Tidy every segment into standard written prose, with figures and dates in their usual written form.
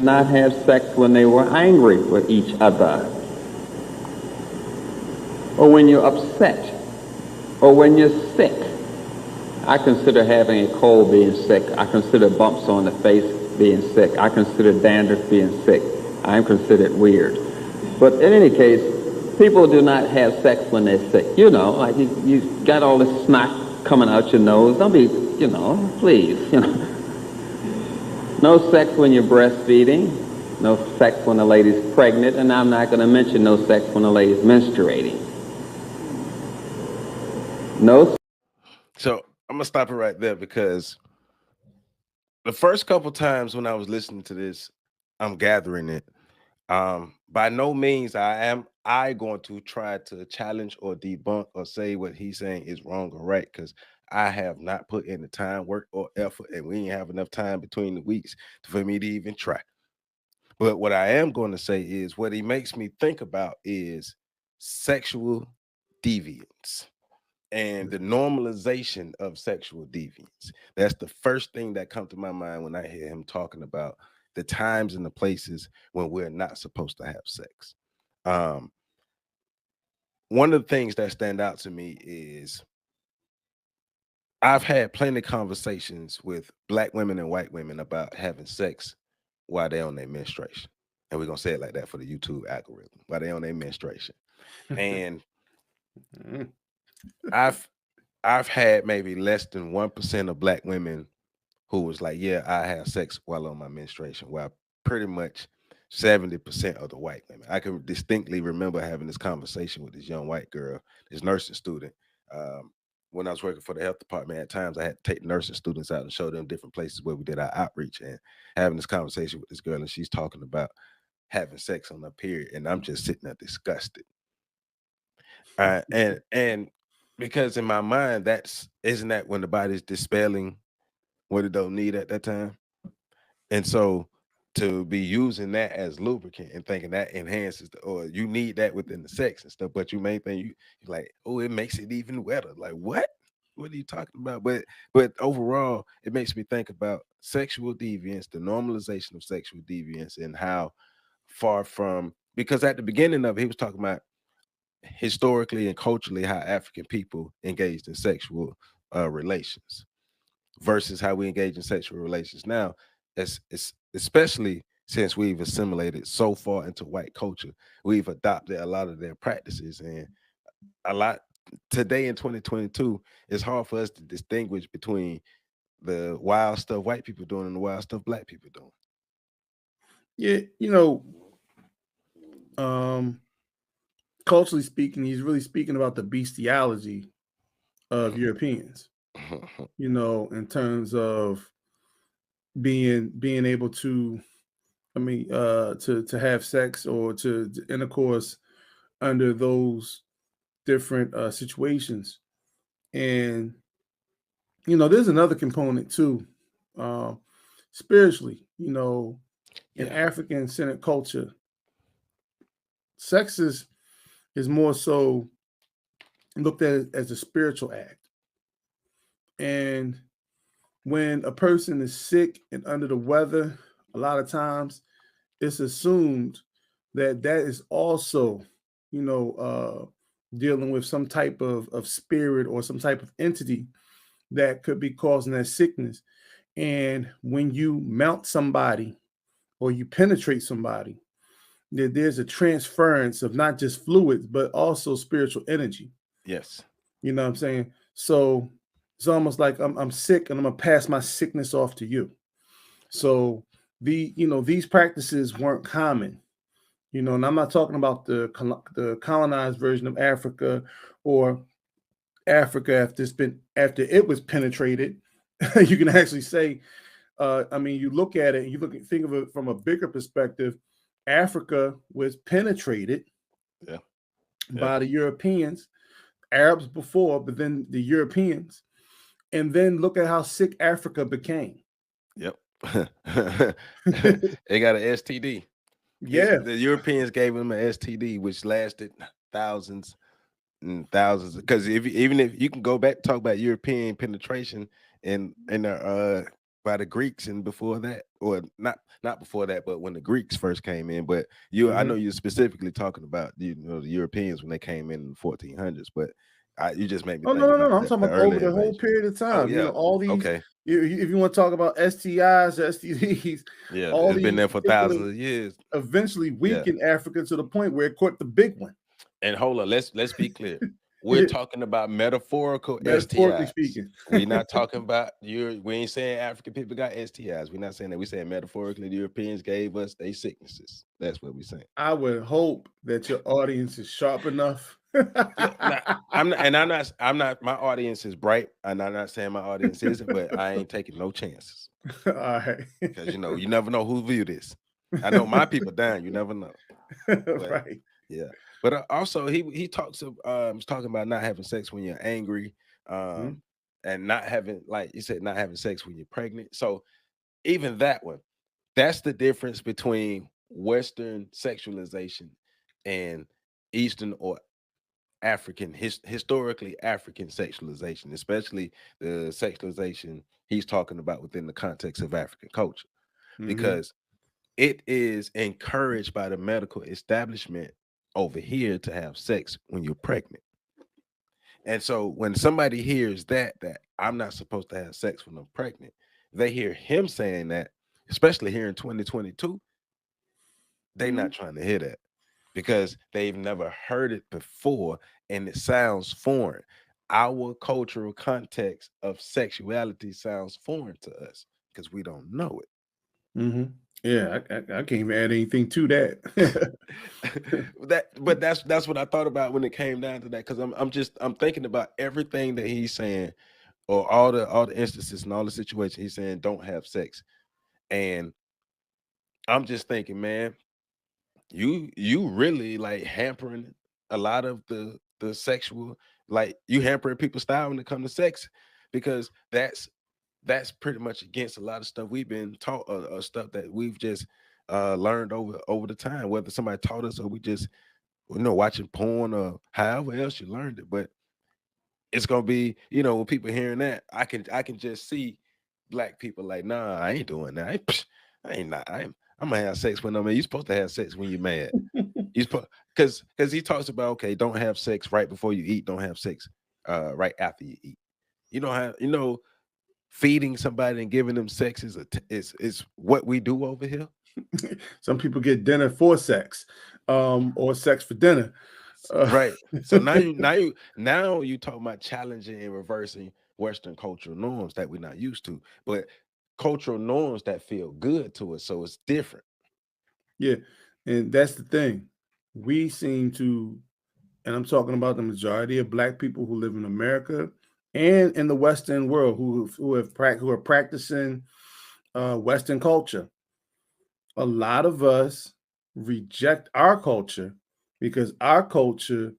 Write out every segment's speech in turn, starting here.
not have sex when they were angry with each other, or when you're upset, or when you're sick. I consider having a cold being sick. I consider bumps on the face being sick. I consider dandruff being sick. I am considered weird. But in any case, people do not have sex when they're sick. You know, like you got all this snot coming out your nose. Don't be, please, No sex when you're breastfeeding. No sex when the lady's pregnant. And I'm not going to mention no sex when the lady's menstruating. No. So I'm gonna stop it right there because the first couple times when I was listening to this, I'm gathering it. By no means am I going to try to challenge or debunk or say what he's saying is wrong or right, because I have not put in the time, work, or effort, and we ain't have enough time between the weeks for me to even try. But what I am going to say is what he makes me think about is sexual deviance and the normalization of sexual deviance. That's the first thing that comes to my mind when I hear him talking about the times and the places when we're not supposed to have sex. Um, One of the things that stand out to me is I've had plenty of conversations with black women and white women about having sex while they're on their menstruation. And we're gonna say it like that for the YouTube algorithm, while they're on their menstruation. And I've I've had maybe less than 1% of black women who was like, yeah, I have sex while on my menstruation, while pretty much 70% of the white women. I can distinctly remember having this conversation with this young white girl, this nursing student. Um, when I was working for the health department, at times I had to take nursing students out and show them different places where we did our outreach, and having this conversation with this girl, and she's talking about having sex on her period, and I'm just sitting there disgusted. And because in my mind, that's isn't that when the body's dispelling what it don't need at that time? And so to be using that as lubricant and thinking that enhances or you need that within the sex and stuff, but you may think you're like, oh, it makes it even wetter. Like what? What are you talking about? But overall, it makes me think about sexual deviance, the normalization of sexual deviance, and how far from because at the beginning of it, he was talking about historically and culturally how African people engaged in sexual relations versus how we engage in sexual relations now. It's especially since we've assimilated so far into white culture, we've adopted a lot of their practices, and a lot today in 2022, it's hard for us to distinguish between the wild stuff white people doing and the wild stuff black people doing. Yeah, um, culturally speaking, he's really speaking about the bestiality of Europeans. In terms of being able to, to have sex or to intercourse under those different situations, and there's another component too, uh, spiritually. In African-centered culture, sex is more so looked at as a spiritual act. And when a person is sick and under the weather, a lot of times it's assumed that that is also, dealing with some type of spirit or some type of entity that could be causing that sickness. And when you mount somebody or you penetrate somebody, there's a transference of not just fluids, but also spiritual energy. Yes. You know what I'm saying? So it's almost like I'm sick and I'm gonna pass my sickness off to you. So these practices weren't common. And I'm not talking about the colonized version of Africa or Africa after it was penetrated. You can actually say, you look at it and think of it from a bigger perspective. Africa was penetrated Yeah. by the Europeans, Arabs before, but then the Europeans, and then look at how sick Africa became. Yep. They got an STD. Yeah. The Europeans gave them an STD, which lasted thousands and thousands. Because even if you can go back talk about European penetration in the by the Greeks and before that, or not before that, but when the Greeks first came in. But I know you're specifically talking about the Europeans when they came in the 1400s, but you just made me think no. about I'm talking about over the whole invasion. period of time. Oh, yeah. All these. Okay. If you want to talk about STIs, STDs, Yeah, all it's these been there for thousands of years. Eventually weakened Africa to the point where it caught the big one. And hold on, let's be clear. We're talking about metaphorically STIs. Speaking. We're not talking about we ain't saying African people got STIs. We're not saying that. We're saying metaphorically the Europeans gave us their sicknesses. That's what we're saying. I would hope that your audience is sharp enough. I'm not, my audience is bright, and I'm not saying my audience isn't, but I ain't taking no chances. All right. Because you never know who view this. I know my people dying, you never know. But, right. Yeah. But also he talks talking about not having sex when you're angry, and not having, like you said, not having sex when you're pregnant. So even that one, that's the difference between Western sexualization and Eastern or African, historically African sexualization, especially the sexualization he's talking about within the context of African culture, because it is encouraged by the medical establishment over here to have sex when you're pregnant. And so when somebody hears that I'm not supposed to have sex when I'm pregnant, they hear him saying that, especially here in 2022, they're not trying to hear that because they've never heard it before and it sounds foreign. Our cultural context of sexuality sounds foreign to us because we don't know it. Yeah, I can't even add anything to that. But that's what I thought about when it came down to that, because I'm thinking about everything that he's saying, or all the instances and all the situations he's saying don't have sex, and I'm just thinking, man, you really like hampering a lot of the sexual, like you hampering people's style when it comes to sex, because that's pretty much against a lot of stuff we've been taught, stuff that we've just learned over the time, whether somebody taught us or we just watching porn or however else you learned it. But it's gonna be, when people hearing that, I can just see black people like, nah, I ain't doing that. I ain't not. I'm gonna have sex when you're supposed to have sex when you're mad. You supposed, because he talks about, okay, don't have sex right before you eat, don't have sex right after you eat. You know how feeding somebody and giving them sex is what we do over here. Some people get dinner for sex, or sex for dinner. Right. So now you talk about challenging and reversing Western cultural norms that we're not used to, but cultural norms that feel good to us. So it's different. Yeah, and that's the thing. We seem to, and I'm talking about the majority of black people who live in America and in the Western world who are practicing Western culture. A lot of us reject our culture because our culture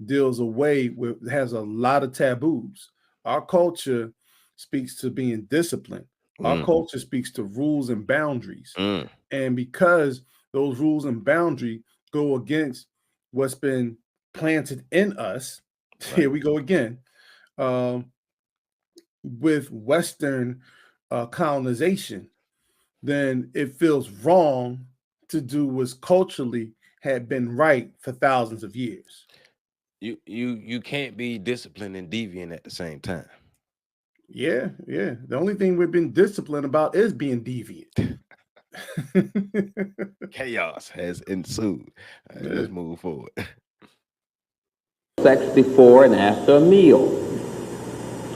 deals away with, has a lot of taboos. Our culture speaks to being disciplined. Our culture speaks to rules and boundaries. And because those rules and boundary go against what's been planted in us, here we go again, with Western colonization, then it feels wrong to do what's culturally had been right for thousands of years. You can't be disciplined and deviant at the same time. Yeah. The only thing we've been disciplined about is being deviant. Chaos has ensued. All right, let's move forward. Sex before and after a meal.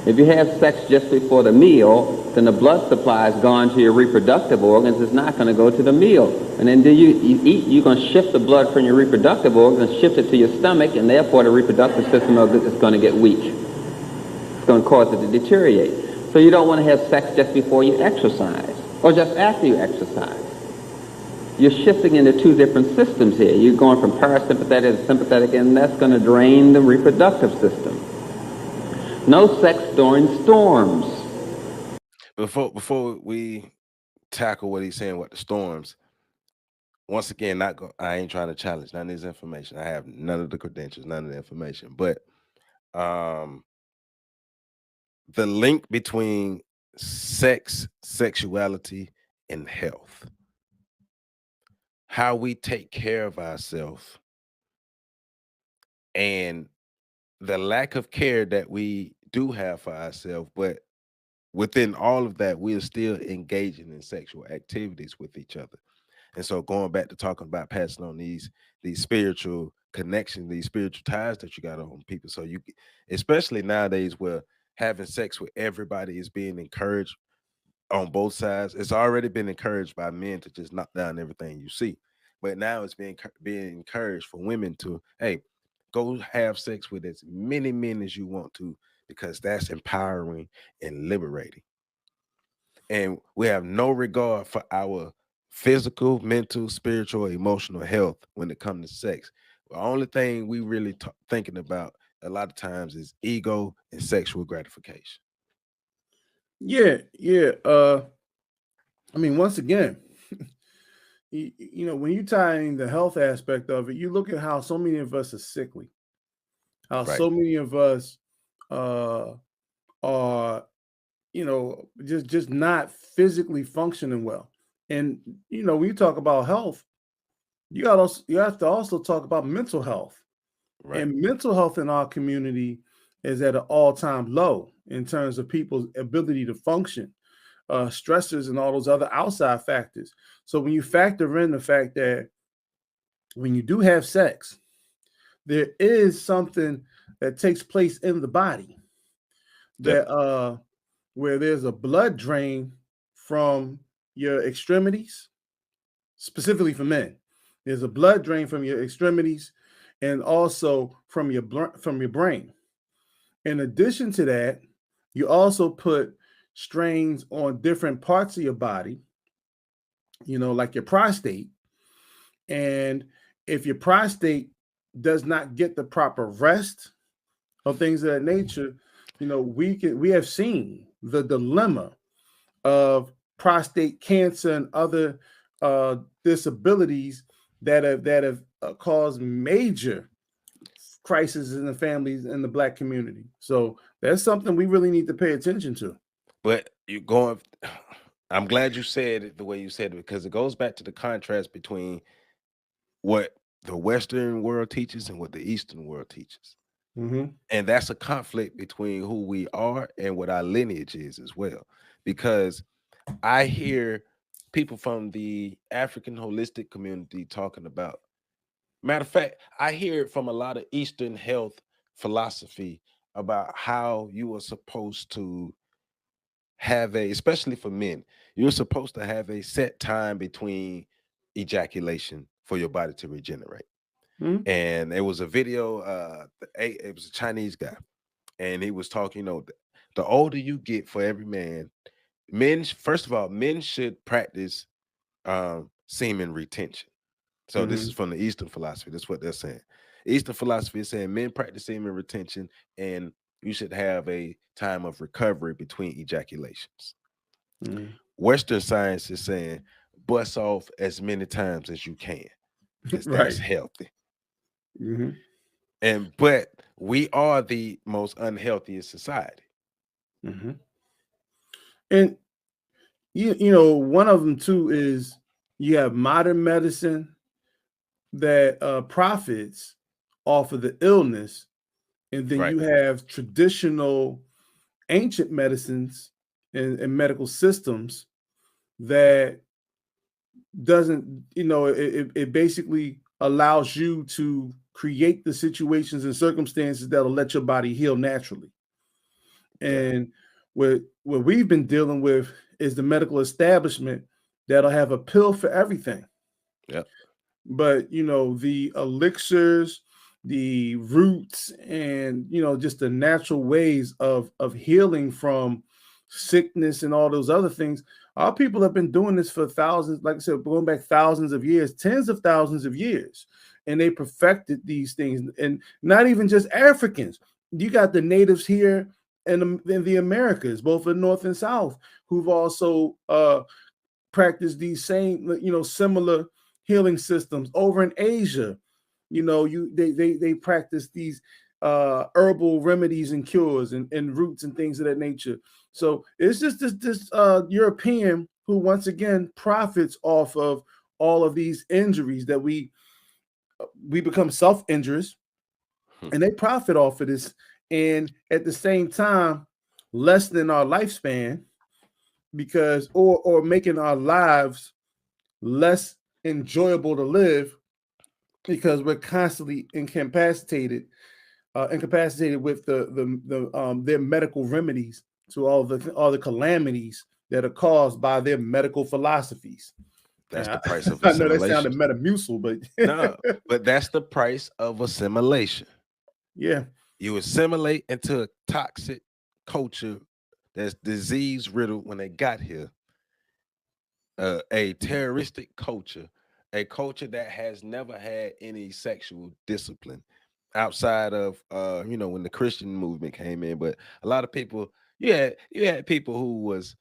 If you have sex just before the meal, then the blood supply is gone to your reproductive organs. It's not going to go to the meal. And then you eat, you're going to shift the blood from your reproductive organs and shift it to your stomach, and therefore the reproductive system is going to get weak. It's going to cause it to deteriorate. So you don't want to have sex just before you exercise or just after you exercise. You're shifting into two different systems here. You're going from parasympathetic to sympathetic, and that's going to drain the reproductive system. No sex during storms. Before we tackle what he's saying with the storms, once again, I ain't trying to challenge none of this information. I have none of the credentials, none of the information. But the link between sex, sexuality, and health. How we take care of ourselves and the lack of care that we do have for ourselves, but within all of that, we are still engaging in sexual activities with each other. And so going back to talking about passing on these spiritual connections, these spiritual ties that you got on people. So you, especially nowadays where having sex with everybody is being encouraged on both sides. It's already been encouraged by men to just knock down everything you see. But now it's being encouraged for women to, hey, go have sex with as many men as you want to, because that's empowering and liberating. And we have no regard for our physical, mental, spiritual, emotional health when it comes to sex. The only thing we really thinking about a lot of times is ego and sexual gratification. Yeah, yeah. I mean, once again, you know, when you tie in the health aspect of it, you look at how so many of us are sickly, how Right. so many of us are, you know, just not physically functioning well. And you know, when you talk about health, you have to also talk about mental health. Right. And mental health in our community is at an all-time low in terms of people's ability to function, stressors and all those other outside factors. So when you factor in the fact that when you do have sex, there is something that takes place in the body Yep. that where there's a blood drain from your extremities, specifically for men. There's a blood drain from your extremities and also from your brain. In addition to that, you also put strains on different parts of your body, you know, like your prostate. And if your prostate does not get the proper rest or things of that nature, you know, we have seen the dilemma of prostate cancer and other disabilities that have caused major crisis in the families in the Black community. So that's something we really need to pay attention to. But you're going, I'm glad you said it the way you said it, because it goes back to the contrast between what the Western world teaches and what the Eastern world teaches. Mm-hmm. And that's a conflict between who we are and what our lineage is as well. Because I hear people from the African holistic community talking about, matter of fact, I hear it from a lot of Eastern health philosophy about how you are supposed to have a, especially for men, you're supposed to have a set time between ejaculation for your body to regenerate. Mm-hmm. And there was a video, it was a Chinese guy, and he was talking, you know, the older you get for every man, men, first of all, men should practice semen retention. So this is Mm-hmm. from the Eastern philosophy. That's what they're saying. Eastern philosophy is saying men practice semen retention, and you should have a time of recovery between ejaculations. Mm-hmm. Western science is saying bust off as many times as you can, because that's Right. healthy. Mm-hmm. And but we are the most unhealthiest society. Mm-hmm. And you know, one of them too is you have modern medicine that profits off of the illness, and then Right. you have traditional ancient medicines and medical systems that doesn't, you know, it basically allows you to create the situations and circumstances that'll let your body heal naturally. Yeah. And what we've been dealing with is the medical establishment that'll have a pill for everything. Yep. But you know, the elixirs, the roots, and you know, just the natural ways of healing from sickness and all those other things. Our people have been doing this for thousands, like I said, going back thousands of years, tens of thousands of years, and they perfected these things. And not even just Africans. You got the natives here in the Americas, both in North and South, who've also practice these same, you know, similar healing systems over in Asia. You know, they practice these herbal remedies and cures and roots and things of that nature. So it's just this European who once again profits off of all of these injuries that we become self-injurious, and they profit off of this, and at the same time lessening our lifespan because or making our lives less enjoyable to live because we're constantly incapacitated with their medical remedies to all the calamities that are caused by their medical philosophies. That's the price of I know that assimilation. sounded Metamucil, but No, but that's the price of assimilation. yeah, You assimilate into a toxic culture that's disease riddled when they got here. A terroristic culture, a culture that has never had any sexual discipline outside of when the Christian movement came in. But a lot of people, you had people who was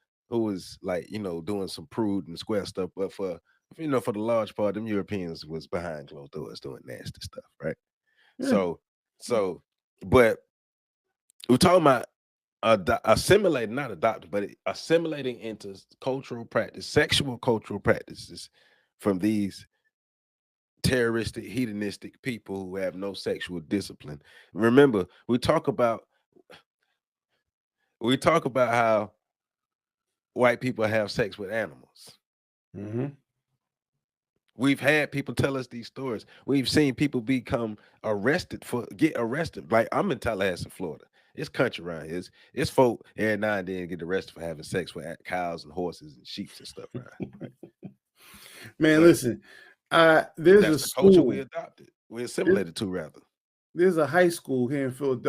like doing some prude and square stuff, but for the large part, them Europeans was behind closed doors doing nasty stuff, right? yeah. So, but we're talking about assimilating, not adopting, but assimilating into cultural practice, sexual cultural practices from these terroristic, hedonistic people who have no sexual discipline. Remember, we talk about how white people have sex with animals. Mm-hmm. We've had people tell us these stories. We've seen people get arrested. Like I'm in Tallahassee, Florida. It's country around here. It's folk every now and then get arrested for having sex with cows and horses and sheep and stuff around here. Man, But listen, there's a that's the culture school. we adopted. We assimilated to, rather. There's a high school here in Philadelphia.